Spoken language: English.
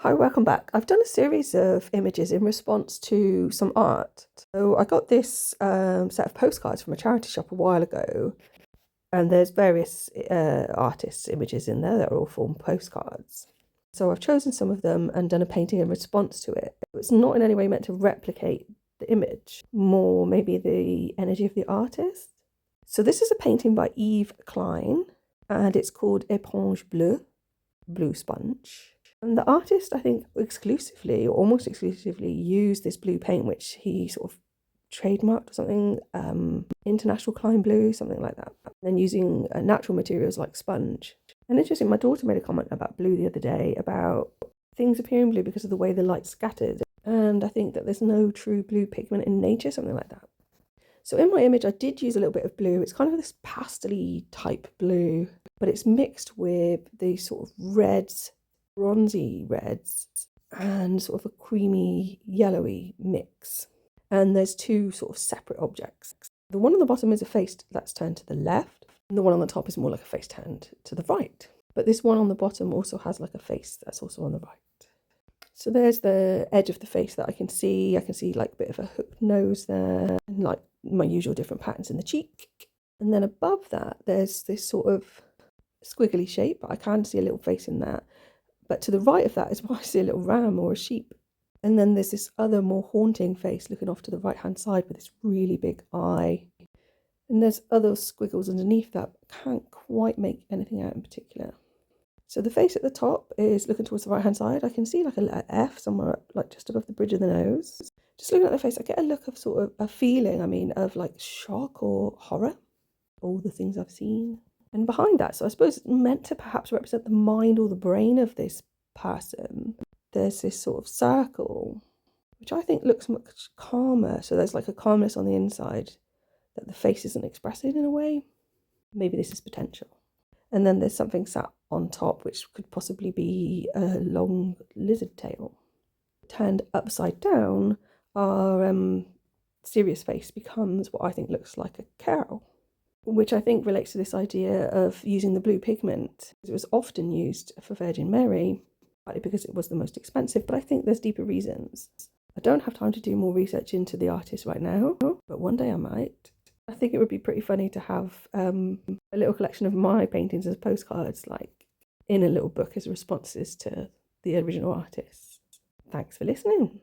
Hi, welcome back. I've done a series of images in response to some art. So I got this set of postcards from a charity shop a while ago, and there's various artists' images in there that are all form postcards. So I've chosen some of them and done a painting in response to it. It's not in any way meant to replicate the image, more maybe the energy of the artist. So this is a painting by Yves Klein, and it's called Éponge Bleue, blue sponge. And the artist, I think, exclusively or almost exclusively used this blue paint, which he sort of trademarked or something, International Klein Blue, something like that. And then using natural materials like sponge. And interesting, my daughter made a comment about blue the other day, about things appearing blue because of the way the light scatters. And I think that there's no true blue pigment in nature, something like that. So in my image, I did use a little bit of blue. It's kind of this pastel-y type blue, but it's mixed with these sort of reds, bronzy reds, and sort of a creamy yellowy mix. And there's two sort of separate objects. The one on the bottom is a face that's turned to the left, and the one on the top is more like a face turned to the right. But this one on the bottom also has like a face that's also on the right. So there's the edge of the face that I can see. I can see like a bit of a hooked nose there, and like my usual different patterns in the cheek. And then above that, there's this sort of squiggly shape. I can see a little face in that. But to the right of that is where I see a little ram or a sheep. And then there's this other more haunting face looking off to the right-hand side with this really big eye. And there's other squiggles underneath that, but can't quite make anything out in particular. So the face at the top is looking towards the right-hand side. I can see like a letter F somewhere like just above the bridge of the nose. Just looking at the face, I get a look of sort of a feeling, of like shock or horror. All the things I've seen. And behind that, so I suppose it's meant to perhaps represent the mind or the brain of this person. There's this sort of circle, which I think looks much calmer. So there's like a calmness on the inside that the face isn't expressing in a way. Maybe this is potential. And then there's something sat on top, which could possibly be a long lizard tail. Turned upside down, our serious face becomes what I think looks like a cow, which I think relates to this idea of using the blue pigment. It was often used for Virgin Mary, partly because it was the most expensive, but I think there's deeper reasons. I don't have time to do more research into the artist right now, but one day I might. I think it would be pretty funny to have a little collection of my paintings as postcards, like in a little book as responses to the original artists. Thanks for listening.